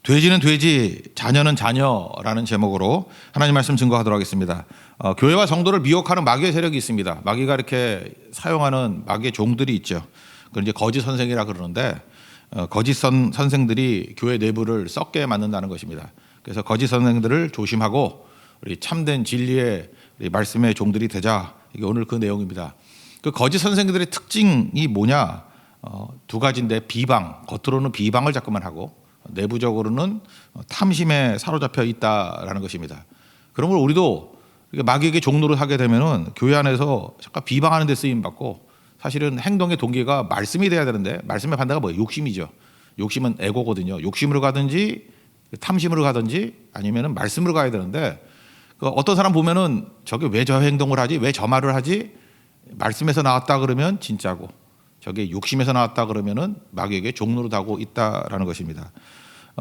돼지는 돼지, 자녀는 자녀라는 제목으로 하나님 말씀 증거하도록 하겠습니다. 교회와 성도를 미혹하는 마귀의 세력이 있습니다. 마귀가 이렇게 사용하는 마귀의 종들이 있죠. 그걸 이제 거짓 선생이라 그러는데 거짓 선생들이 교회 내부를 썩게 만든다는 것입니다. 그래서 거짓 선생들을 조심하고 우리 참된 진리의 우리 말씀의 종들이 되자. 이게 오늘 그 내용입니다. 그 거짓 선생들의 특징이 뭐냐? 두 가지인데 비방, 겉으로는 비방을 자꾸만 하고 내부적으로는 탐심에 사로잡혀 있다라는 것입니다. 그런 걸 우리도 마귀에게 종노릇 하게 되면은 교회 안에서 잠깐 비방하는 데 쓰임 받고 사실은 행동의 동기가 말씀이 돼야 되는데 말씀의 반대가 뭐예요? 욕심이죠. 욕심은 에고거든요. 욕심으로 가든지 탐심으로 가든지 아니면은 말씀으로 가야 되는데 어떤 사람 보면은 저게 왜 저 행동을 하지? 왜 저 말을 하지? 말씀에서 나왔다 그러면 진짜고 저게 욕심에서 나왔다 그러면은 마귀에게 종노릇하고 있다라는 것입니다.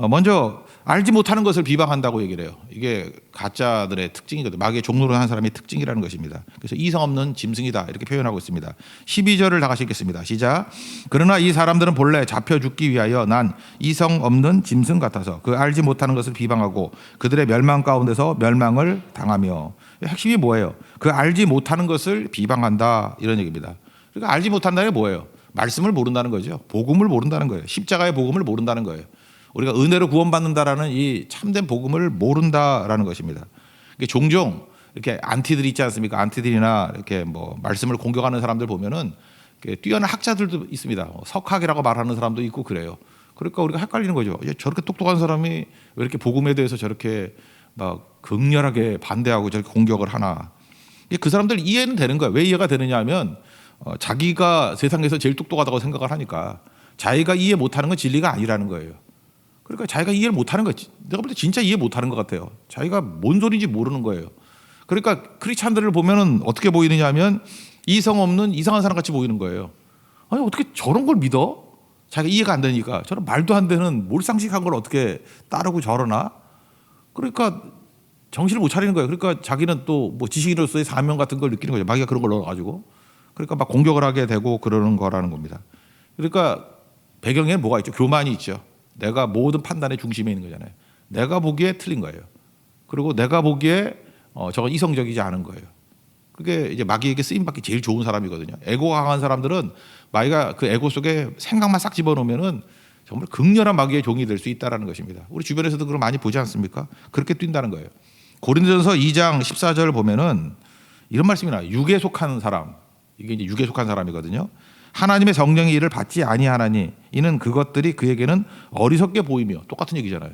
먼저 알지 못하는 것을 비방한다고 얘기를 해요. 이게 가짜들의 특징이거든요. 마귀의 종노릇하는 사람의 특징이라는 것입니다. 그래서 이성 없는 짐승이다 이렇게 표현하고 있습니다. 12절을 다 같이 읽겠습니다. 시작. 그러나 이 사람들은 본래 잡혀 죽기 위하여 난 이성 없는 짐승 같아서 그 알지 못하는 것을 비방하고 그들의 멸망 가운데서 멸망을 당하며. 핵심이 뭐예요? 그 알지 못하는 것을 비방한다 이런 얘기입니다. 그러니까 알지 못한다는 게 뭐예요? 말씀을 모른다는 거죠. 복음을 모른다는 거예요. 십자가의 복음을 모른다는 거예요. 우리가 은혜로 구원받는다라는 이 참된 복음을 모른다라는 것입니다. 종종 이렇게 안티들이 있지 않습니까? 안티들이나 이렇게 뭐 말씀을 공격하는 사람들 보면은 뛰어난 학자들도 있습니다. 석학이라고 말하는 사람도 있고 그래요. 그러니까 우리가 헷갈리는 거죠. 저렇게 똑똑한 사람이 왜 이렇게 복음에 대해서 저렇게 막 극렬하게 반대하고 저렇게 공격을 하나? 그 사람들 이해는 되는 거예요. 왜 이해가 되느냐 하면 자기가 세상에서 제일 똑똑하다고 생각을 하니까 자기가 이해 못하는 건 진리가 아니라는 거예요. 그러니까 자기가 이해를 못하는 거지. 내가 볼 때 진짜 이해 못하는 것 같아요. 자기가 뭔 소리인지 모르는 거예요. 그러니까 크리스찬들을 보면은 어떻게 보이느냐 하면 이성 없는 이상한 사람 같이 보이는 거예요. 아니 어떻게 저런 걸 믿어? 자기가 이해가 안 되니까 저런 말도 안 되는 몰상식한 걸 어떻게 따르고 저러나? 그러니까 정신을 못 차리는 거예요. 그러니까 자기는 또 뭐 지식인으로서의 사명 같은 걸 느끼는 거죠. 마귀가 그런 걸 넣어가지고. 그러니까 막 공격을 하게 되고 그러는 거라는 겁니다. 그러니까 배경에 뭐가 있죠? 교만이 있죠. 내가 모든 판단의 중심에 있는 거잖아요. 내가 보기에 틀린 거예요. 그리고 내가 보기에 저건 이성적이지 않은 거예요. 그게 이제 마귀에게 쓰임받기 제일 좋은 사람이거든요. 에고가 강한 사람들은 마귀가 그 에고 속에 생각만 싹 집어넣으면은 정말 극렬한 마귀의 종이 될 수 있다는 것입니다. 우리 주변에서도 그걸 많이 보지 않습니까? 그렇게 뛴다는 거예요. 고린도전서 2장 14절을 보면은 이런 말씀이 나와요. 육에 속한 사람. 이게 이제 육에 속한 사람이거든요. 하나님의 성령의 일을 받지 아니하나니 이는 그것들이 그에게는 어리석게 보이며 똑같은 얘기잖아요.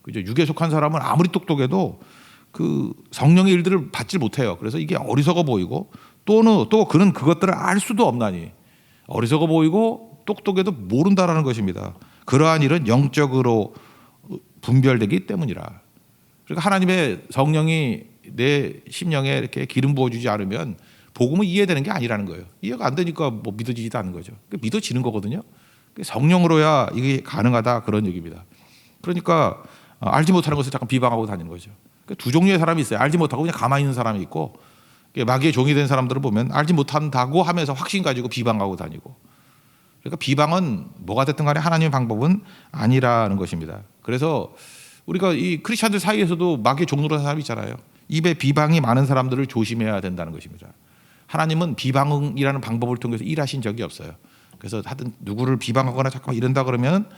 그죠? 육에 속한 사람은 아무리 똑똑해도 그 성령의 일들을 받지 못해요. 그래서 이게 어리석어 보이고 또 그는 그것들을 알 수도 없나니 어리석어 보이고 똑똑해도 모른다라는 것입니다. 그러한 일은 영적으로 분별되기 때문이라. 그러니까 하나님의 성령이 내 심령에 이렇게 기름 부어주지 않으면 복음은 이해되는 게 아니라는 거예요. 이해가 안 되니까 뭐 믿어지지도 않는 거죠. 믿어지는 거거든요. 성령으로야 이게 가능하다 그런 얘기입니다. 그러니까 알지 못하는 것을 잠깐 비방하고 다니는 거죠. 두 종류의 사람이 있어요. 알지 못하고 그냥 가만히 있는 사람이 있고 마귀의 종이 된 사람들을 보면 알지 못한다고 하면서 확신 가지고 비방하고 다니고. 그러니까 비방은 뭐가 됐든 간에 하나님의 방법은 아니라는 것입니다. 그래서 우리가 이 크리스찬들 사이에서도 마귀의 종로라는 사람이 있잖아요. 입에 비방이 많은 사람들을 조심해야 된다는 것입니다. 하나님은 비방이라는 방법을 통해서 일하신 적이 없어요. 그래서 하여튼 누구를 비방하거나 잠깐만 이런다 그러면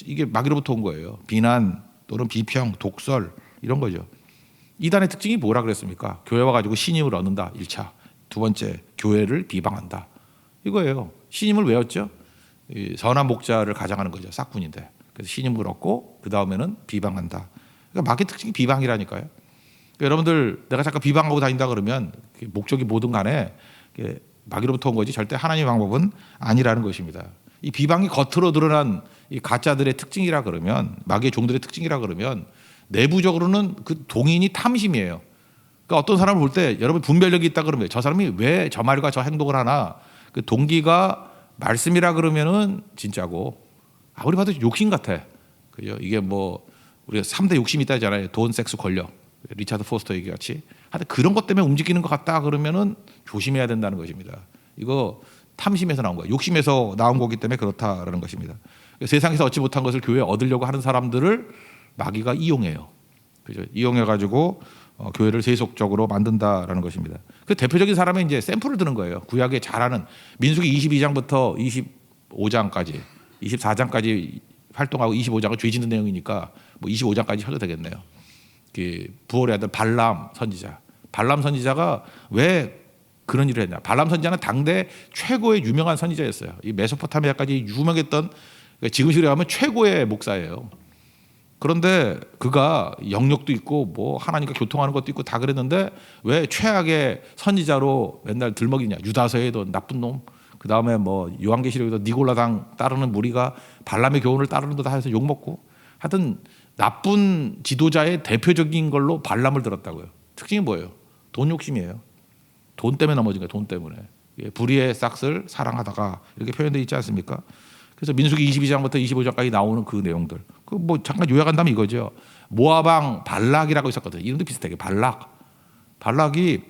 이게 마귀로부터 온 거예요. 비난 또는 비평, 독설 이런 거죠. 이단의 특징이 뭐라 그랬습니까? 교회 와가지고 신임을 얻는다. 1차. 두 번째, 교회를 비방한다. 이거예요. 신임을 외웠죠? 선한 목자를 가장하는 거죠. 싹군인데. 그래서 신임을 얻고 그 다음에는 비방한다. 그러니까 마귀 특징이 비방이라니까요. 여러분들 내가 잠깐 비방하고 다닌다 그러면 목적이 뭐든 간에 마귀로부터 온 거지 절대 하나님의 방법은 아니라는 것입니다. 이 비방이 겉으로 드러난 이 가짜들의 특징이라 그러면 마귀의 종들의 특징이라 그러면 내부적으로는 그 동인이 탐심이에요. 그러니까 어떤 사람을 볼 때 여러분 분별력이 있다 그러면 저 사람이 왜 저 말과 저 행동을 하나 그 동기가 말씀이라 그러면은 진짜고 아무리 봐도 욕심 같아. 그죠? 이게 뭐 우리가 3대 욕심이 있다잖아요. 돈, 섹스, 권력. 리차드 포스터 얘기같이 하여튼 그런 것 때문에 움직이는 것 같다 그러면은 조심해야 된다는 것입니다. 이거 탐심에서 나온 거예요. 욕심에서 나온 거기 때문에 그렇다라는 것입니다. 세상에서 얻지 못한 것을 교회에 얻으려고 하는 사람들을 마귀가 이용해요. 그죠? 이용해 가지고 교회를 세속적으로 만든다라는 것입니다. 그 대표적인 사람의 이제 샘플을 드는 거예요. 구약에 잘하는 민수기 22장부터 25장까지, 24장까지 활동하고 25장은 죄 짓는 내용이니까 뭐 25장까지 해도 되겠네요. 그 부올의 아들 발람 선지자. 발람 선지자가 왜 그런 일을 했냐? 발람 선지자는 당대 최고의 유명한 선지자였어요. 이 메소포타미아까지 유명했던, 지금식으로 하면 최고의 목사예요. 그런데 그가 영역도 있고 뭐 하나님과 교통하는 것도 있고 다 그랬는데 왜 최악의 선지자로 맨날 들먹이냐? 유다서에도 나쁜 놈, 그 다음에 뭐 요한계시록에도 니골라당 따르는 무리가 발람의 교훈을 따르는 거다 해서 욕 먹고, 하여튼 나쁜 지도자의 대표적인 걸로 발람을 들었다고요. 특징이 뭐예요? 돈 욕심이에요. 돈 때문에 넘어진 거예요. 돈 때문에. 불의의 싹을 사랑하다가 이렇게 표현되어 있지 않습니까? 그래서 민수기 22장부터 25장까지 나오는 그 내용들, 그 뭐 잠깐 요약한다면 이거죠. 모압왕 발락이라고 있었거든요. 이름도 비슷하게 발락이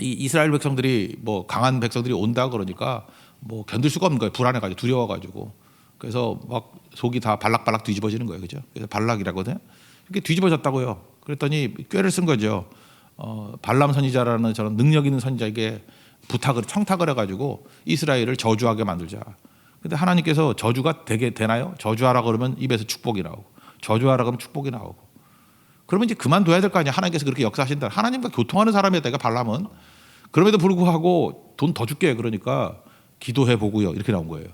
이 이스라엘 백성들이 뭐 강한 백성들이 온다 그러니까 뭐 견딜 수가 없는 거예요. 불안해가지고 두려워가지고. 그래서 막 속이 다 발락발락 뒤집어지는 거예요. 그죠? 그래서 발락이라거든요. 이렇게 뒤집어졌다고요. 그랬더니 꾀를 쓴 거죠. 발람 선지자라는 저런 능력 있는 선지자에게 청탁을 해가지고 이스라엘을 저주하게 만들자. 근데 하나님께서 저주가 되나요? 저주하라 그러면 입에서 축복이 나오고, 저주하라 그러면 축복이 나오고. 그러면 이제 그만둬야 될 거 아니야. 하나님께서 그렇게 역사하신다. 하나님과 교통하는 사람이었다. 발람은. 그럼에도 불구하고 돈 더 줄게. 그러니까 기도해 보고요. 이렇게 나온 거예요.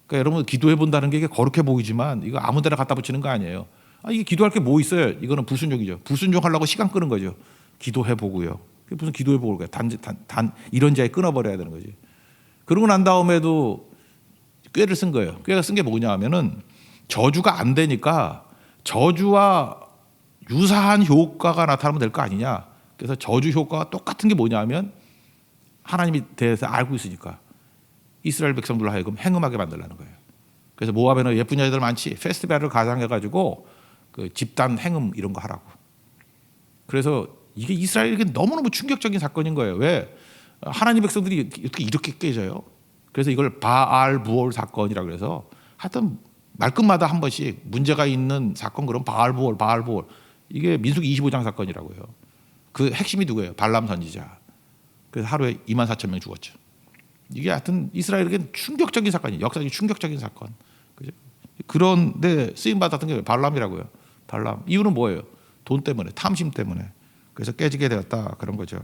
그러니까 여러분, 기도해 본다는 게 이게 거룩해 보이지만 이거 아무 데나 갖다 붙이는 거 아니에요. 이게 기도할 게 뭐 있어요? 이거는 불순종이죠. 불순종하려고 시간 끄는 거죠. 기도해 보고요. 그게 무슨 기도해 보고 그래. 단 이런 자에 끊어버려야 되는 거지. 그러고 난 다음에도 꾀를 쓴 거예요. 꾀가 쓴 게 뭐냐 하면은 저주가 안 되니까 저주와 유사한 효과가 나타나면 될 거 아니냐. 그래서 저주 효과가 똑같은 게 뭐냐 하면 하나님에 대해서 알고 있으니까 이스라엘 백성들로 하여금 행음하게 만들라는 거예요. 그래서 모압에는 예쁜 여자들 많지. 페스티벌을 가장해가지고 그 집단 행음 이런 거 하라고. 그래서 이게 이스라엘에게 너무너무 충격적인 사건인 거예요. 왜? 하나님 백성들이 어떻게 이렇게 깨져요? 그래서 이걸 바알 부올 사건이라고 해서 하여튼 말끝마다 한 번씩 문제가 있는 사건, 그럼 바알 부올. 이게 민수기 25장 사건이라고요. 그 핵심이 누구예요? 발람 선지자. 그래서 하루에 24,000명 죽었죠. 이게 하여튼 이스라엘에게는 충격적인 사건이에요. 역사적인 충격적인 사건. 그죠? 그런데 쓰임 받았던 게 발람이라고요. 발람. 이유는 뭐예요? 돈 때문에, 탐심 때문에. 그래서 깨지게 되었다, 그런 거죠.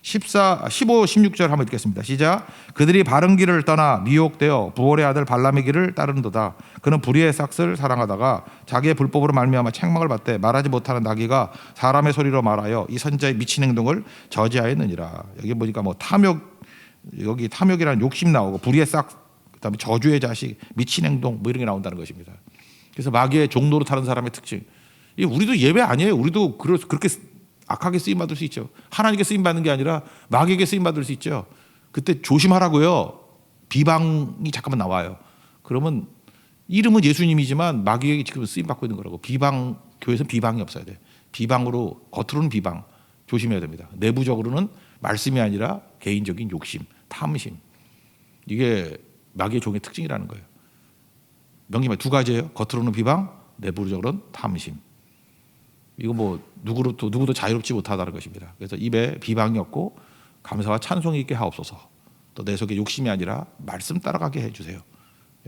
15, 16절 한번 읽겠습니다. 시작. 그들이 바른 길을 떠나 미혹되어 부올의 아들 발람의 길을 따르는도다. 그는 불의의 싹을 사랑하다가 자기의 불법으로 말미암아 책망을 받되 말하지 못하는 나귀가 사람의 소리로 말하여 이 선지자의 미친 행동을 저지하였느니라. 여기 보니까 뭐 여기 탐욕이라는 욕심 나오고, 불의의 싹, 그다음에 저주의 자식, 미친 행동 뭐 이런 게 나온다는 것입니다. 그래서 마귀의 종로로 타는 사람의 특징. 우리도 예외 아니에요. 우리도 그렇게 악하게 쓰임 받을 수 있죠. 하나님께 쓰임 받는 게 아니라 마귀에게 쓰임 받을 수 있죠. 그때 조심하라고요. 비방이 잠깐만 나와요. 그러면 이름은 예수님이지만 마귀에게 지금 쓰임 받고 있는 거라고. 교회에서 비방이 없어야 돼. 비방으로, 겉으로는 비방 조심해야 됩니다. 내부적으로는 말씀이 아니라 개인적인 욕심, 탐심. 이게 마귀의 종의 특징이라는 거예요. 명심해, 두 가지예요. 겉으로는 비방, 내부적으로는 탐심. 이거 뭐 누구도 자유롭지 못하다는 것입니다. 그래서 입에 비방이 없고 감사와 찬송이 있게 하옵소서. 또 내 속에 욕심이 아니라 말씀 따라가게 해주세요.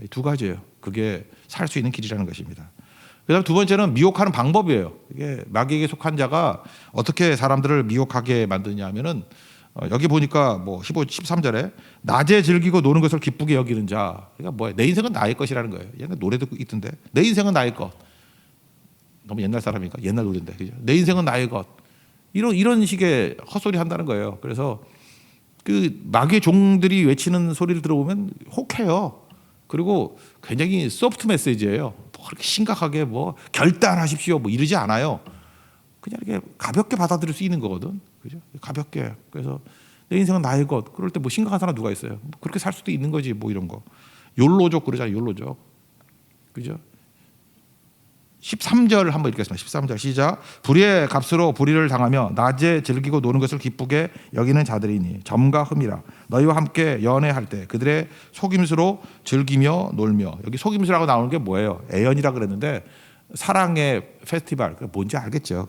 두 가지예요. 그게 살 수 있는 길이라는 것입니다. 그다음 두 번째는 미혹하는 방법이에요. 이게 마귀에게 속한 자가 어떻게 사람들을 미혹하게 만드냐 하면은 여기 보니까 뭐 15, 13절에 낮에 즐기고 노는 것을 기쁘게 여기는 자. 그러니까 뭐야? 내 인생은 나의 것이라는 거예요. 옛날 노래도 있던데. 내 인생은 나의 것. 너무 옛날 사람이니까 옛날 노래인데, 그죠? 내 인생은 나의 것. 이런 식의 헛소리 한다는 거예요. 그래서 그 마귀의 종들이 외치는 소리를 들어보면 혹해요. 그리고 굉장히 소프트 메시지예요. 뭐 그렇게 심각하게 뭐 결단하십시오 뭐 이러지 않아요. 그냥 이렇게 가볍게 받아들일 수 있는 거거든. 그죠? 가볍게. 그래서 내 인생은 나의 것. 그럴 때 뭐 심각한 사람 누가 있어요? 뭐 그렇게 살 수도 있는 거지 뭐 이런 거. 욜로족 그러잖아요. 욜로족. 그죠? 13절 한번 읽겠습니다. 13절 시작. 불의의 값으로 불의를 당하며 낮에 즐기고 노는 것을 기쁘게 여기는 자들이니 점과 흠이라. 너희와 함께 연애할 때 그들의 속임수로 즐기며 놀며. 여기 속임수라고 나오는 게 뭐예요? 애연이라 그랬는데 사랑의 페스티벌, 그 뭔지 알겠죠?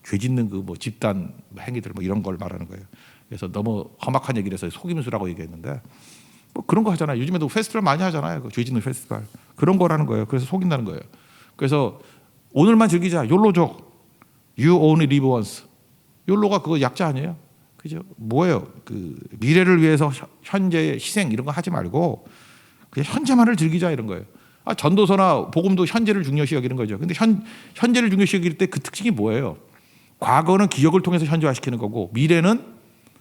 죄 짓는 그 뭐 집단 행위들 뭐 이런 걸 말하는 거예요. 그래서 너무 험악한 얘기를 해서 속임수라고 얘기했는데 뭐 그런 거 하잖아요. 요즘에도 페스티벌 많이 하잖아요. 그 죄 짓는 페스티벌 그런 거라는 거예요. 그래서 속인다는 거예요. 그래서 오늘만 즐기자. 욜로족. You only live once. 욜로가 그거 약자 아니에요? 그죠? 뭐예요? 그 미래를 위해서 현재의 희생 이런 거 하지 말고 그냥 현재만을 즐기자 이런 거예요. 전도서나 복음도 현재를 중요시 여기는 거죠. 근데 현재를 중요시 여길 때 그 특징이 뭐예요? 과거는 기억을 통해서 현재화시키는 거고 미래는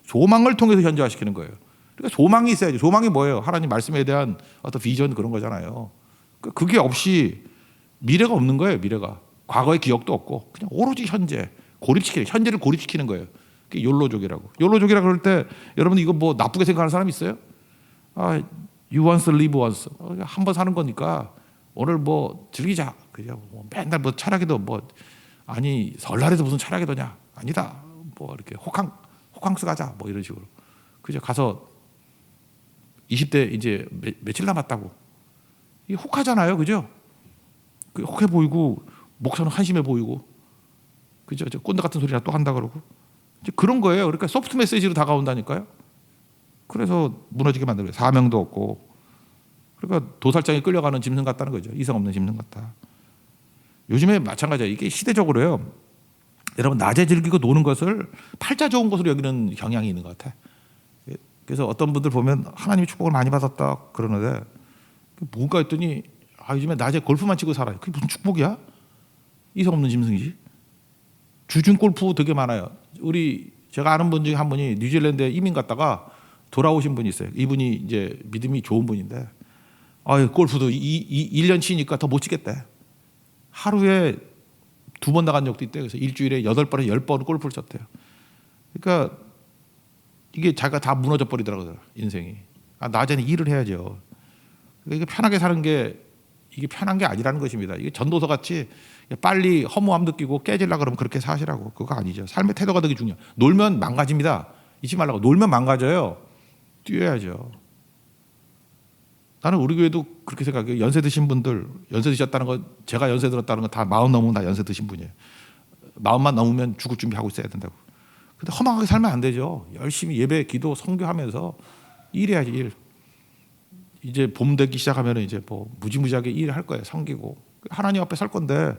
소망을 통해서 현재화시키는 거예요. 그러니까 소망이 있어야죠. 소망이 뭐예요? 하나님 말씀에 대한 어떤 비전 그런 거잖아요. 그게 없이 미래가 없는 거예요. 미래가. 과거의 기억도 없고 그냥 오로지 현재 고립시키는 현재를 고립시키는 거예요. 그게 욜로족이라고. 욜로족이라 그럴 때 여러분 이거 뭐 나쁘게 생각하는 사람 있어요? You once live once. 한 번 사는 거니까 오늘 뭐 즐기자. 그죠? 뭐 맨날 뭐 철학에도 뭐 아니 설날에도 무슨 철학에도냐? 아니다. 뭐 이렇게 호캉스 가자. 뭐 이런 식으로. 그죠? 가서 20대 이제 며칠 남았다고. 이게 혹하잖아요. 그죠? 그 혹해 보이고 목사는 한심해 보이고. 그죠? 꼰대 같은 소리나 또 한다 그러고. 이제 그런 거예요. 그러니까 소프트 메시지로 다가온다니까요. 그래서 무너지게 만들어요. 사명도 없고. 그러니까 도살장에 끌려가는 짐승 같다는 거죠. 이성 없는 짐승 같다. 요즘에 마찬가지예요. 이게 시대적으로요. 여러분 낮에 즐기고 노는 것을 팔자 좋은 것으로 여기는 경향이 있는 것 같아. 그래서 어떤 분들 보면 하나님의 축복을 많이 받았다 그러는데 뭔가 했더니 요즘에 낮에 골프만 치고 살아요. 그게 무슨 축복이야? 이성 없는 짐승이지. 주중 골프 되게 많아요. 제가 아는 분 중에 한 분이 뉴질랜드에 이민 갔다가 돌아오신 분이 있어요. 이분이 이제 믿음이 좋은 분인데 골프도 1년 치니까 더 못 치겠대. 하루에 2번 나간 적도 있대요. 그래서 일주일에 8번에서 10번 골프를 쳤대요. 그러니까 이게 자기가 다 무너져 버리더라고요. 인생이. 낮에는 일을 해야죠. 그러니까 편하게 사는 게 이게 편한 게 아니라는 것입니다. 이게 전도서 같이 빨리 허무함 느끼고 깨질라 그러면 그렇게 사시라고. 그거 아니죠. 삶의 태도가 되게 중요해요. 놀면 망가집니다. 잊지 말라고. 놀면 망가져요. 뛰어야죠. 나는 우리 교회도 그렇게 생각해요. 연세 드신 분들, 연세 드셨다는 건 제가 연세 들었다는 건 다 40 넘으면 다 연세 드신 분이에요. 40만 넘으면 죽을 준비하고 있어야 된다고. 근데 허망하게 살면 안 되죠. 열심히 예배, 기도, 선교하면서 일해야지 일. 이제 봄 되기 시작하면 이제 뭐 무지무지하게 일할 거예요. 섬기고 하나님 앞에 살 건데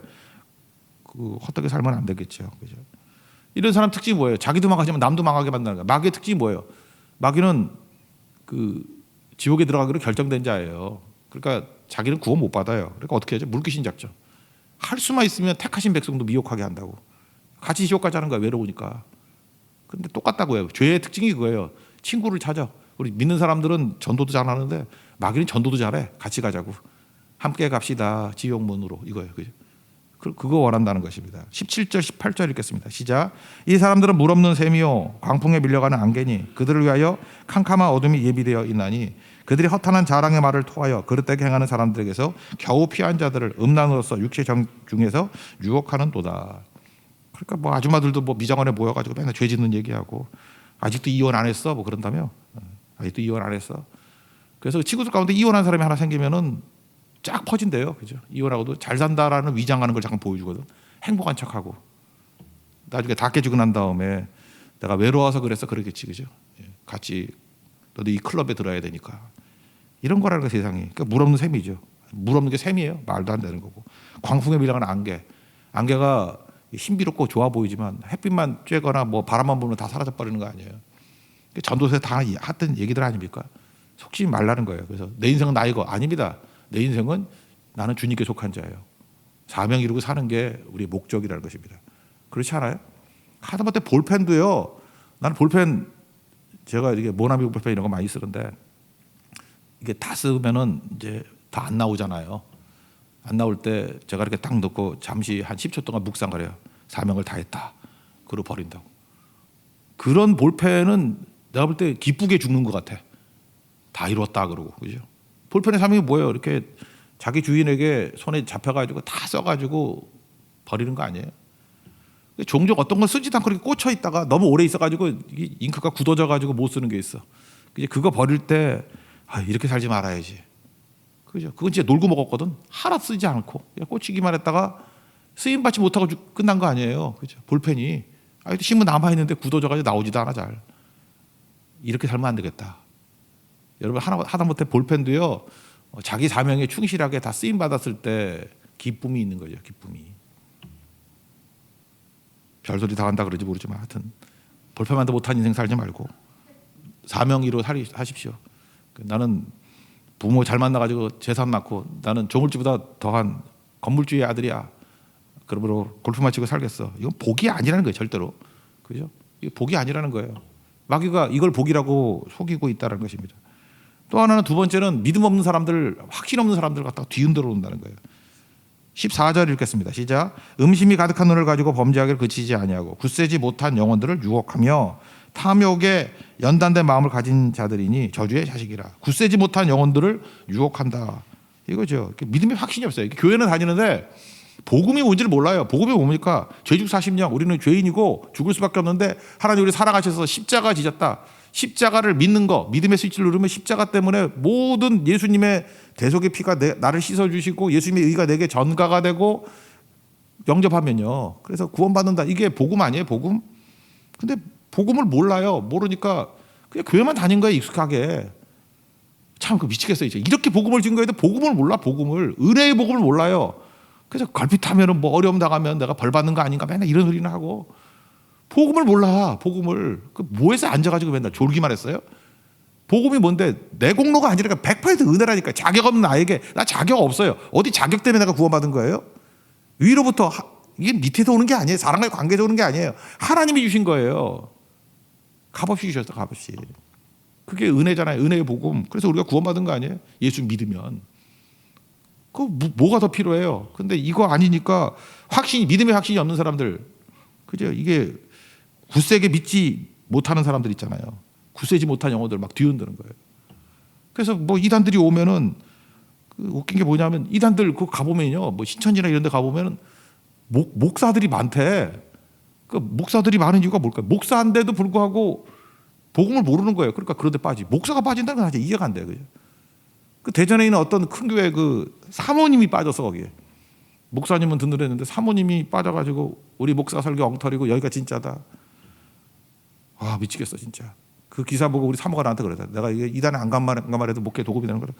그 헛되게 살면 안 되겠죠. 그죠? 이런 사람 특징이 뭐예요? 자기도 망하지만 남도 망하게 만드는 거예요. 마귀의 특징이 뭐예요? 마귀는 그 지옥에 들어가기로 결정된 자예요. 그러니까 자기는 구원 못 받아요. 그러니까 어떻게 하죠? 물귀신 작전. 할 수만 있으면 택하신 백성도 미혹하게 한다고. 같이 지옥 가자는 거야. 외로우니까. 근데 똑같다고요. 죄의 특징이 그거예요. 친구를 찾아. 우리 믿는 사람들은 전도도 잘하는데 마귀는 전도도 잘해. 같이 가자고. 함께 갑시다. 지옥문으로. 이거예요. 그죠? 그거 원한다는 것입니다. 17절 18절 읽겠습니다. 시작. 이 사람들은 물 없는 샘이요 광풍에 밀려가는 안개니 그들을 위하여 캄캄한 어둠이 예비되어 있나니 그들이 허탄한 자랑의 말을 토하여 그릇되게 행하는 사람들에게서 겨우 피한 자들을 음란으로서 육체 정 중에서 유혹하는도다. 그러니까 뭐 아줌마들도 뭐 미장원에 모여가지고 맨날 죄 짓는 얘기하고 아직도 이혼 안 했어 뭐 그런다며. 아직도 이혼 안 했어. 그래서 친구들 가운데 이혼한 사람이 하나 생기면은 쫙 퍼진대요. 그죠? 이혼하고도 잘 산다라는 위장하는 걸 잠깐 보여주거든. 행복한 척하고. 나중에 다 깨지고 난 다음에 내가 외로워서 그래서 그러겠지. 그죠? 같이 너도 이 클럽에 들어야 되니까. 이런 거라는 거 세상이. 그러니까 물 없는 샘이죠. 물 없는 게 샘이에요. 말도 안 되는 거고. 광풍에 밀려가는 안개. 안개가 신비롭고 좋아 보이지만 햇빛만 쬐거나 뭐 바람만 불면 다 사라져 버리는 거 아니에요. 전도서에 다 했던 얘기들 아닙니까? 속지 말라는 거예요. 그래서 내 인생은 나이고 아닙니다. 내 인생은 나는 주님께 속한 자예요. 사명 이루고 사는 게 우리의 목적이라는 것입니다. 그렇지 않아요? 하다못해 볼펜도요. 나는 볼펜 제가 이게 모나미 볼펜 이런 거 많이 쓰는데 이게 다 쓰면은 이제 다 안 나오잖아요. 안 나올 때 제가 이렇게 딱 넣고 잠시 한 10초 동안 묵상거려요. 사명을 다했다. 그러고 버린다고. 그런 볼펜은 내가 볼 때 기쁘게 죽는 것 같아. 다 이뤘다 그러고 그죠? 볼펜의 사명이 뭐예요? 이렇게 자기 주인에게 손에 잡혀가지고 다 써가지고 버리는 거 아니에요? 종종 어떤 걸 쓰지도 않고 이렇게 꽂혀 있다가 너무 오래 있어가지고 잉크가 굳어져가지고 못 쓰는 게 있어. 그거 버릴 때 이렇게 살지 말아야지. 그죠? 그건 진짜 놀고 먹었거든. 하나 쓰지 않고 그냥 꽂히기만 했다가 쓰임 받지 못하고 끝난 거 아니에요. 그죠? 볼펜이 신문 남아 있는데 굳어져가지고 나오지도 않아 잘. 이렇게 살면 안 되겠다. 여러분 하다못해 볼펜도요. 자기 사명에 충실하게 다 쓰임 받았을 때 기쁨이 있는 거죠. 기쁨이. 별소리 다 한다 그러지 모르지만 하여튼 볼펜만도 못한 인생 살지 말고 사명이로 하십시오. 나는 부모 잘 만나가지고 재산 많고 나는 조물주보다 더한 건물주의 아들이야. 그러므로 골프 마치고 살겠어. 이건 복이 아니라는 거예요. 절대로. 그죠? 이게 복이 아니라는 거예요. 마귀가 이걸 복이라고 속이고 있다는 것입니다. 또 하나는 두 번째는 믿음 없는 사람들, 확신 없는 사람들 갖다가 뒤흔들어 온다는 거예요. 14절 읽겠습니다. 시작. 음심이 가득한 눈을 가지고 범죄하기를 그치지 아니하고 굳세지 못한 영혼들을 유혹하며 탐욕에 연단된 마음을 가진 자들이니 저주의 자식이라. 굳세지 못한 영혼들을 유혹한다. 이거죠. 믿음의 확신이 없어요. 교회는 다니는데 복음이 뭔지를 몰라요. 복음이 뭡니까? 죄죽 40년 우리는 죄인이고 죽을 수밖에 없는데 하나님 우리 사랑하셔서 십자가 지셨다. 십자가를 믿는 거, 믿음의 스위치를 누르면 십자가 때문에 모든 예수님의 대속의 피가 나를 씻어주시고 예수님의 의가 내게 전가가 되고 영접하면요. 그래서 구원받는다. 이게 복음 아니에요? 복음? 근데 복음을 몰라요. 모르니까 그냥 교회만 다닌 거예요. 익숙하게. 참 미치겠어요. 이제 이렇게 복음을 증거해도 복음을 몰라. 복음을. 은혜의 복음을 몰라요. 그래서 걸핏하면은 뭐 어려움 당하면 내가 벌 받는 거 아닌가 맨날 이런 소리는 하고 복음을 몰라. 복음을 뭐해서 앉아가지고 맨날 졸기만 했어요. 복음이 뭔데 내 공로가 아니라 100% 은혜라니까. 자격 없는 나에게 나 자격 없어요. 어디 자격 때문에 내가 구원받은 거예요? 위로부터 이게 밑에서 오는 게 아니에요. 사랑과의 관계에서 오는 게 아니에요. 하나님이 주신 거예요. 값없이 주셨어. 값없이. 그게 은혜잖아요. 은혜의 복음. 그래서 우리가 구원받은 거 아니에요? 예수 믿으면. 그 뭐가 더 필요해요? 근데 이거 아니니까 믿음의 확신이 없는 사람들, 그죠? 이게 굳세게 믿지 못하는 사람들 있잖아요. 굳세지 못한 영혼들 막 뒤흔드는 거예요. 그래서 뭐 이단들이 오면은 웃긴 게 뭐냐면 이단들 그 가보면요, 뭐 신천지나 이런데 가보면은 목사들이 많대. 그 목사들이 많은 이유가 뭘까요? 목사인데도 불구하고 복음을 모르는 거예요. 그러니까 그런데 목사가 빠진다는 건 사실 이해가 안 돼요. 그죠? 그 대전에 있는 어떤 큰 교회 그 사모님이 빠졌어 거기에. 목사님은 든든했는데 사모님이 빠져가지고 우리 목사 설교 엉터리고 여기가 진짜다. 아 미치겠어 진짜. 그 기사 보고 우리 사모가 나한테 그러다. 내가 이단에 안 간 말해도 목회 도급이 되는 거라.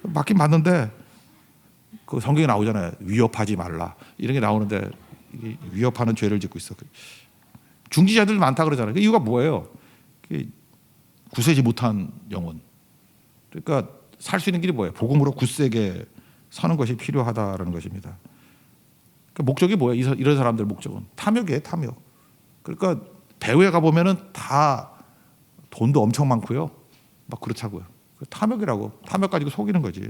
맞긴 맞는데 그 성경에 나오잖아요. 위협하지 말라 이런 게 나오는데 이게 위협하는 죄를 짓고 있어. 중지자들 많다 그러잖아요. 그 이유가 뭐예요? 굳세지 못한 영혼. 그러니까 살 수 있는 길이 뭐예요? 복음으로 굳세게 서는 것이 필요하다라는 것입니다. 그러니까 목적이 뭐예요? 이런 사람들 목적은 탐욕이에요. 탐욕. 그러니까 배우에 가보면은 다 돈도 엄청 많고요. 막 그렇다고요. 탐욕이라고. 탐욕 가지고 속이는 거지.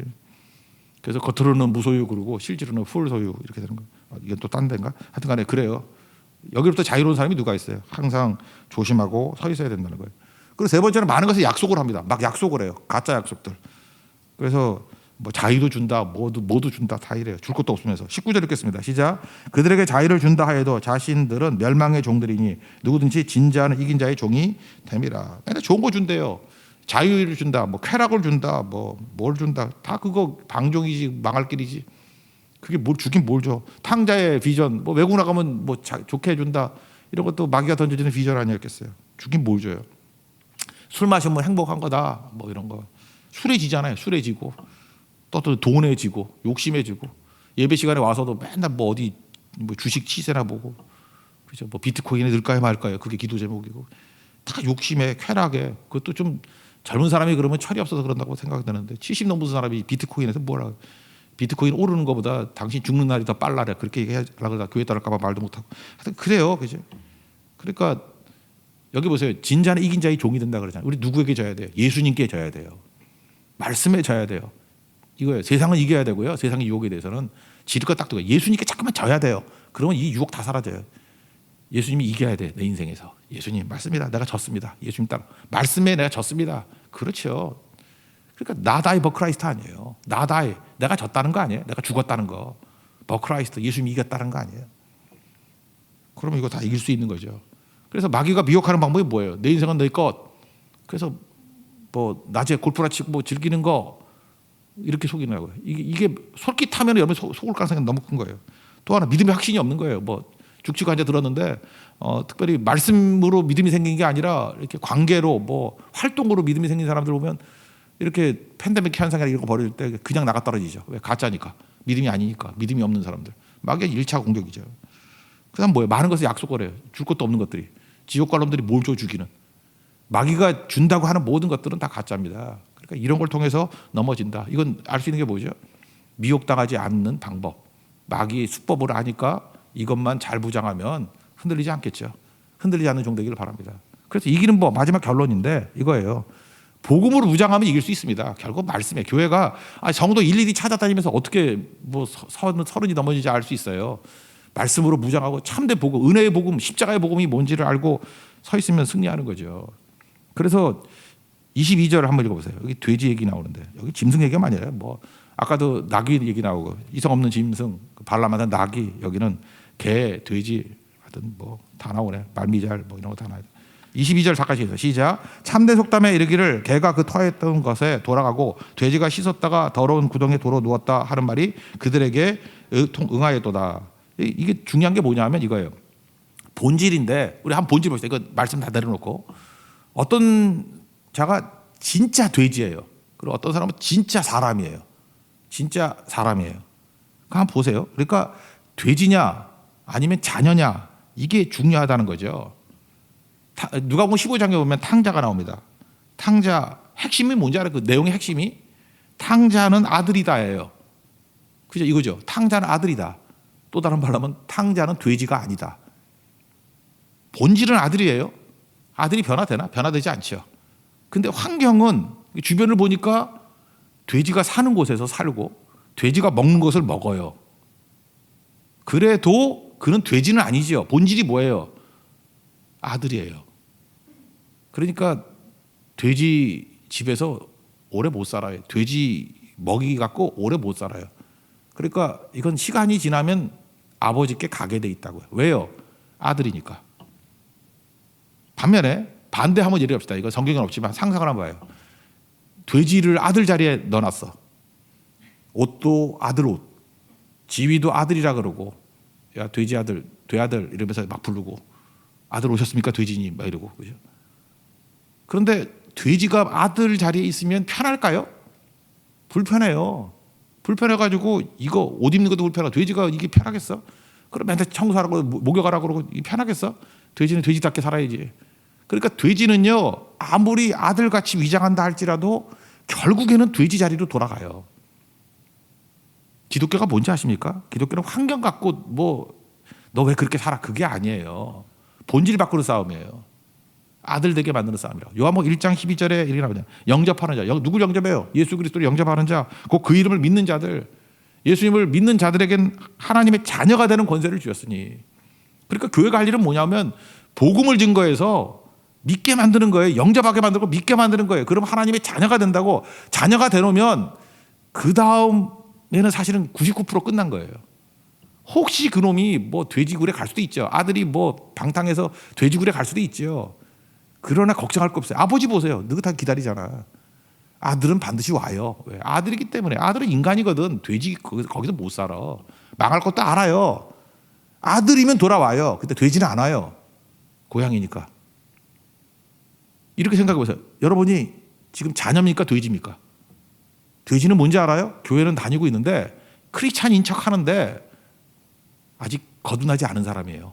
그래서 겉으로는 무소유 그러고 실제로는 풀소유 이렇게 되는 거예요. 이건 또 딴 데인가? 하여튼 간에 그래요. 여기로부터 자유로운 사람이 누가 있어요? 항상 조심하고 서 있어야 된다는 거예요. 그리고 세 번째는 많은 것을 약속을 합니다. 막 약속을 해요. 가짜 약속들. 그래서 뭐 자유도 준다, 모두 준다 다 이래요. 줄 것도 없으면서. 19절 읽겠습니다. 시작. 그들에게 자유를 준다 하여도 자신들은 멸망의 종들이니 누구든지 진자는 이긴 자의 종이 됨이라. 맨날 좋은 거 준대요. 자유를 준다, 뭐 쾌락을 준다, 뭐 뭘 준다. 다 그거 방종이지 망할 길이지. 그게 뭘 주긴 뭘 줘. 탕자의 비전, 뭐 외국 나가면 뭐 좋게 해준다. 이런 것도 마귀가 던져주는 비전 아니었겠어요. 주긴 뭘 줘요. 술 마시면 행복한 거다. 뭐 이런 거. 술에 지잖아요. 술에 지고 또 돈에 지고 욕심에 지고 예배 시간에 와서도 맨날 뭐 어디 뭐 주식 시세나 보고 그죠? 뭐 비트코인에 넣을까요 말까요? 그게 기도 제목이고 다 욕심에 쾌락에 그것도 좀 젊은 사람이 그러면 철이 없어서 그런다고 생각되는데 70 넘은 사람이 비트코인에서 뭐라 비트코인 오르는 것보다 당신 죽는 날이 더 빨라래 그렇게 얘기하려고 교회 따를까봐 말도 못하고 하여튼 그래요, 그죠? 그러니까 여기 보세요. 진자는 이긴 자의 종이 된다 그러잖아요. 우리 누구에게 져야 돼요? 예수님께 져야 돼요. 말씀에 져야 돼요. 이거예요. 세상은 이겨야 되고요. 세상의 유혹에 대해서는 지르고 딱 두고 예수님께 잠깐만 져야 돼요. 그러면 이 유혹 다 사라져요. 예수님이 이겨야 돼. 내 인생에서. 예수님 말씀이다. 내가 졌습니다. 예수님 따라. 말씀에 내가 졌습니다. 그렇죠. 그러니까 나다이 버크라이스트 아니에요. 나다이. 내가 졌다는 거 아니에요. 내가 죽었다는 거. 버크라이스트. 예수님이 이겼다는 거 아니에요. 그러면 이거 다 이길 수 있는 거죠. 그래서 마귀가 미혹하는 방법이 뭐예요? 내 인생은 내 것. 그래서 뭐 낮에 골프나 치고 뭐 즐기는 거 이렇게 속이는 거예요. 이게 솔깃하면 여러분 속을 가능성이 너무 큰 거예요. 또 하나 믿음의 확신이 없는 거예요. 뭐 죽치고 앉아 들었는데 특별히 말씀으로 믿음이 생긴 게 아니라 이렇게 관계로 뭐 활동으로 믿음이 생긴 사람들 보면 이렇게 팬데믹 현상이나 이런 거 벌어질 때 그냥 나가 떨어지죠. 왜? 가짜니까. 믿음이 아니니까. 믿음이 없는 사람들. 마귀의 1차 공격이죠. 그 다음 뭐예요? 많은 것을 약속을 해요. 줄 것도 없는 것들이. 지옥 관놈들이 뭘 줘 주기는. 마귀가 준다고 하는 모든 것들은 다 가짜입니다. 그러니까 이런 걸 통해서 넘어진다. 이건 알 수 있는 게 뭐죠? 미혹당하지 않는 방법. 마귀의 수법을 아니까 이것만 잘 부장하면 흔들리지 않겠죠. 흔들리지 않는 종 되기를 바랍니다. 그래서 이기는 법 마지막 결론인데 이거예요. 복음으로 무장하면 이길 수 있습니다. 결국 말씀이에요. 교회가 성도 일일이 찾아다니면서 어떻게 뭐 서른이 넘어지지 알 수 있어요. 말씀으로 무장하고 참된 복음, 은혜의 복음, 십자가의 복음이 뭔지를 알고 서 있으면 승리하는 거죠. 그래서 22절 한번 읽어보세요. 여기 돼지 얘기 나오는데 여기 짐승 얘기가 아니라 뭐 아까도 나귀 얘기 나오고 이성 없는 짐승, 발람하던 나귀, 여기는 개, 돼지 하여튼 뭐 다 나오네. 말미잘 뭐 이런 거 다 나와요. 22절 잠깐씩 해서 시작. 참된 속담에 이르기를 개가 그 토했던 것에 돌아가고 돼지가 씻었다가 더러운 구덩이에 도로 누웠다 하는 말이 그들에게 응하였도다. 이게 중요한 게 뭐냐면 이거예요. 본질인데 우리 한번 본질 봅시다. 이거 말씀 다 내려놓고 어떤 자가 진짜 돼지예요. 그리고 어떤 사람은 진짜 사람이에요. 진짜 사람이에요. 한번 보세요. 그러니까 돼지냐 아니면 자녀냐 이게 중요하다는 거죠. 누가복음 15장에 보면 탕자가 나옵니다. 탕자 핵심이 뭔지 알아요? 그 내용의 핵심이 탕자는 아들이다예요. 그죠? 이거죠. 탕자는 아들이다. 또 다른 말로 하면 탕자는 돼지가 아니다. 본질은 아들이에요. 아들이 변화되나? 변화되지 않죠. 근데 환경은 주변을 보니까 돼지가 사는 곳에서 살고 돼지가 먹는 것을 먹어요. 그래도 그는 돼지는 아니죠. 본질이 뭐예요? 아들이에요. 그러니까 돼지 집에서 오래 못 살아요. 돼지 먹이 갖고 오래 못 살아요. 그러니까 이건 시간이 지나면 아버지께 가게 돼 있다고요. 왜요? 아들이니까. 반면에 반대 한번 예를 봅시다. 이거 성경에는 없지만 상상을 한번 봐요. 돼지를 아들 자리에 넣어놨어. 옷도 아들 옷, 지위도 아들이라 그러고, 야 돼지 아들, 돼아들 이러면서 막 부르고, 아들 오셨습니까 돼지님 막 이러고, 그죠? 그런데 돼지가 아들 자리에 있으면 편할까요? 불편해요. 불편해가지고 이거 옷 입는 것도 불편하고 돼지가 이게 편하겠어? 그럼 맨날 청소하라고 목욕하라고 그러고 이게 편하겠어? 돼지는 돼지답게 살아야지. 그러니까 돼지는요 아무리 아들같이 위장한다 할지라도 결국에는 돼지 자리로 돌아가요. 기독교가 뭔지 아십니까? 기독교는 환경 갖고 뭐 너 왜 그렇게 살아 그게 아니에요. 본질 바꾸는 싸움이에요. 아들 되게 만드는 싸움이라고. 요한복음 1장 12절에 이렇게 나오잖아요. 영접하는 자. 누굴 영접해요? 예수 그리스도를 영접하는 자. 곧 그 이름을 믿는 자들. 예수님을 믿는 자들에겐 하나님의 자녀가 되는 권세를 주셨으니. 그러니까 교회가 할 일은 뭐냐면 복음을 증거해서 믿게 만드는 거예요. 영접하게 만들고 믿게 만드는 거예요. 그럼 하나님의 자녀가 된다고. 자녀가 되놓으면 그 다음에는 사실은 99% 끝난 거예요. 혹시 그놈이 뭐 돼지굴에 갈 수도 있죠. 아들이 뭐 방탕해서 돼지굴에 갈 수도 있죠. 그러나 걱정할 거 없어요. 아버지 보세요. 느긋하게 기다리잖아. 아들은 반드시 와요. 왜? 아들이기 때문에. 아들은 인간이거든. 돼지 거기서 못 살아. 망할 것도 알아요. 아들이면 돌아와요. 근데 돼지는 안 와요. 고향이니까. 이렇게 생각해 보세요. 여러분이 지금 자녀입니까? 돼지입니까? 돼지는 뭔지 알아요? 교회는 다니고 있는데 크리스찬인 척 하는데 아직 거듭나지 않은 사람이에요.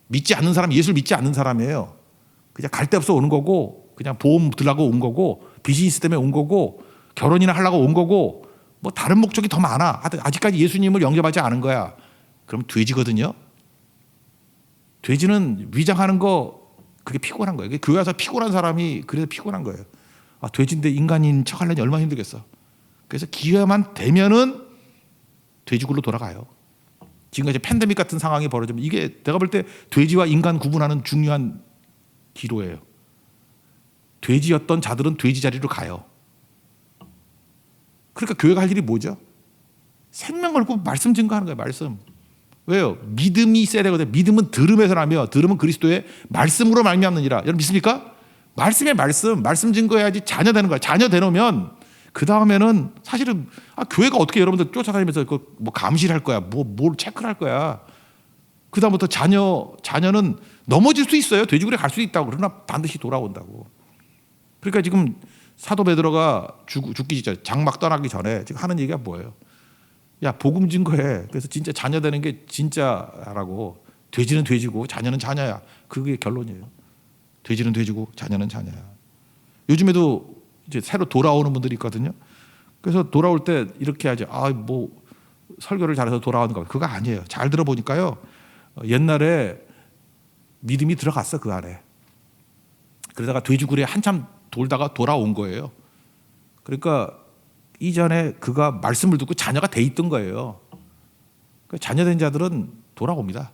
믿지 않는 사람, 예수를 믿지 않는 사람이에요. 그냥 갈 데 없어 오는 거고, 그냥 보험 들라고 온 거고, 비즈니스 때문에 온 거고, 결혼이나 하려고 온 거고, 뭐 다른 목적이 더 많아. 아직까지 예수님을 영접하지 않은 거야. 그럼 돼지거든요. 돼지는 위장하는 거 그게 피곤한 거예요. 교회 와서 피곤한 사람이 그래서 피곤한 거예요. 아, 돼지인데 인간인 척 하려니 얼마나 힘들겠어. 그래서 기회만 되면은 돼지굴로 돌아가요. 지금 이제 팬데믹 같은 상황이 벌어지면 이게 내가 볼 때 돼지와 인간 구분하는 중요한 기로예요. 돼지였던 자들은 돼지 자리로 가요. 그러니까 교회가 할 일이 뭐죠? 생명 걸고 말씀 증거하는 거예요. 말씀. 왜요? 믿음이 있어야 되거든요. 믿음은 들음에서 나며 들음은 그리스도의 말씀으로 말미암느니라. 여러분 믿습니까? 말씀의 말씀 증거해야지 자녀 되는 거예요. 자녀 되놓으면 그 다음에는 사실은 교회가 어떻게 여러분들 쫓아다니면서 뭐 감시를 할 거야, 뭘 체크를 할 거야. 그 다음부터 자녀는 넘어질 수 있어요. 돼지굴에 갈 수 있다고. 그러나 반드시 돌아온다고. 그러니까 지금 사도 베드로가 죽기 전에 장막 떠나기 전에 지금 하는 얘기가 뭐예요? 야, 복음 증거해. 그래서 진짜 자녀 되는 게 진짜라고. 돼지는 돼지고 자녀는 자녀야. 그게 결론이에요. 돼지는 돼지고 자녀는 자녀야. 요즘에도 이제 새로 돌아오는 분들이 있거든요. 그래서 돌아올 때 이렇게 하죠. 뭐 설교를 잘해서 돌아오는 거. 그거 아니에요. 잘 들어보니까요. 옛날에 믿음이 들어갔어, 그 안에. 그러다가 돼지굴에 한참 돌다가 돌아온 거예요. 그러니까 이전에 그가 말씀을 듣고 자녀가 돼 있던 거예요. 그러니까 자녀된 자들은 돌아옵니다.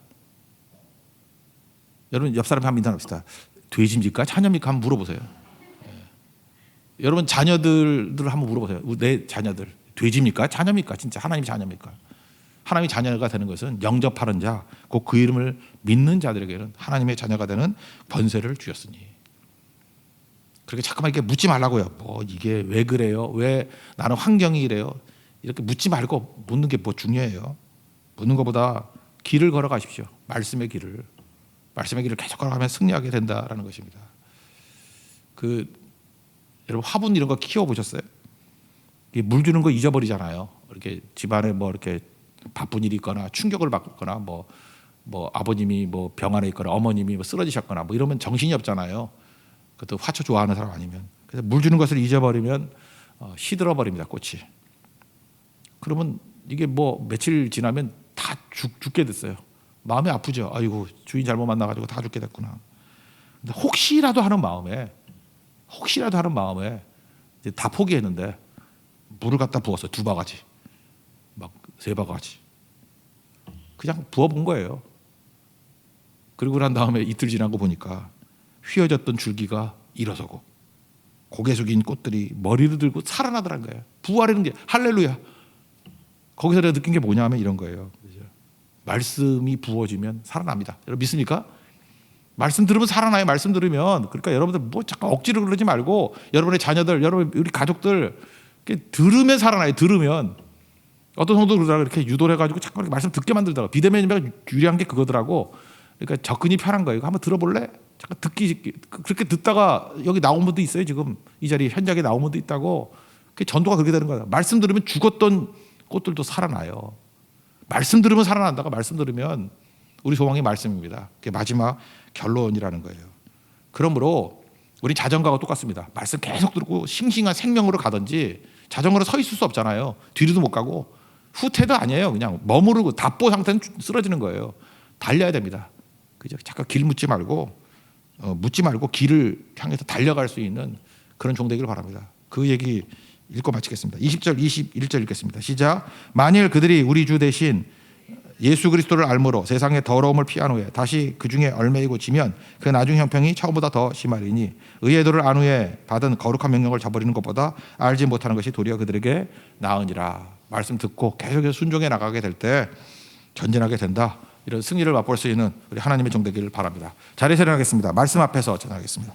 여러분 옆 사람이 한번 인사합시다. 돼지입니까? 자녀입니까? 한번 물어보세요. 여러분 자녀들 한번 물어보세요. 내 자녀들 돼지입니까? 자녀입니까? 진짜 하나님 자녀입니까? 하나님의 자녀가 되는 것은 영접하는 자, 곧 그 이름을 믿는 자들에게는 하나님의 자녀가 되는 권세를 주셨으니. 그렇게 자꾸만 이렇게 묻지 말라고요. 뭐 이게 왜 그래요? 왜 나는 환경이 이래요? 이렇게 묻지 말고 묻는 게 뭐 중요해요. 묻는 것보다 길을 걸어가십시오. 말씀의 길을 계속 걸어가면 승리하게 된다라는 것입니다. 여러분 화분 이런 거 키워 보셨어요? 물 주는 거 잊어버리잖아요. 이렇게 집안에 뭐 이렇게 바쁜 일이 있거나 충격을 받거나 뭐 아버님이 뭐 병 안에 있거나 어머님이 뭐 쓰러지셨거나 뭐 이러면 정신이 없잖아요. 그것도 화초 좋아하는 사람 아니면. 그래서 물 주는 것을 잊어버리면 시들어 버립니다, 꽃이. 그러면 이게 뭐 며칠 지나면 다 죽게 됐어요. 마음이 아프죠. 아이고 주인 잘못 만나가지고 다 죽게 됐구나. 근데 혹시라도 하는 마음에 이제 다 포기했는데 물을 갖다 부었어요. 2바가지, 막 3바가지. 그냥 부어본 거예요. 그리고 난 다음에 이틀 지나고 보니까 휘어졌던 줄기가 일어서고 고개 숙인 꽃들이 머리를 들고 살아나더란 거예요. 부활하는 게 할렐루야. 거기서 내가 느낀 게 뭐냐면 이런 거예요. 말씀이 부어지면 살아납니다. 여러분 믿습니까? 말씀 들으면 살아나요. 말씀 들으면. 그러니까 여러분들 뭐 잠깐 억지로 그러지 말고 여러분의 자녀들, 여러분 우리 가족들 들으면 살아나요. 들으면. 어떤 성도 그러다가 이렇게 유도를 해가지고 자꾸 이렇게 말씀 듣게 만들다가 비대면이가 유리한 게 그거더라고. 그러니까 접근이 편한 거예요. 이거 한번 들어볼래? 잠깐 그렇게 듣다가 여기 나온 분도 있어요. 지금 이 자리 현장에 나온 분도 있다고. 전도가 그렇게 되는 거예요. 말씀 들으면 죽었던 꽃들도 살아나요. 말씀 들으면 살아난다가 말씀 들으면 우리 소망이 말씀입니다. 그게 마지막 결론이라는 거예요. 그러므로 우리 자전거가 똑같습니다. 말씀 계속 듣고 싱싱한 생명으로 가든지 자전거로 서 있을 수 없잖아요. 뒤로도 못 가고 후퇴도 아니에요. 그냥 머무르고 답보 상태는 쓰러지는 거예요. 달려야 됩니다. 그죠? 잠깐 길 묻지 말고 길을 향해서 달려갈 수 있는 그런 종 되기를 바랍니다. 그 얘기 읽고 마치겠습니다. 20절 21절 읽겠습니다. 시작. 만일 그들이 우리 주 대신 예수 그리스도를 알므로 세상의 더러움을 피한 후에 다시 그 중에 얽매이고 지면 그 나중 형평이 처음보다 더 심하리니 의의 도를 안 후에 받은 거룩한 명령을 저버리는 것보다 알지 못하는 것이 도리어 그들에게 나으니라. 말씀 듣고 계속해서 순종해 나가게 될 때 전진하게 된다. 이런 승리를 맛볼 수 있는 우리 하나님의 종 되기를 바랍니다. 자리에 일어나겠습니다. 말씀 앞에서 전하겠습니다.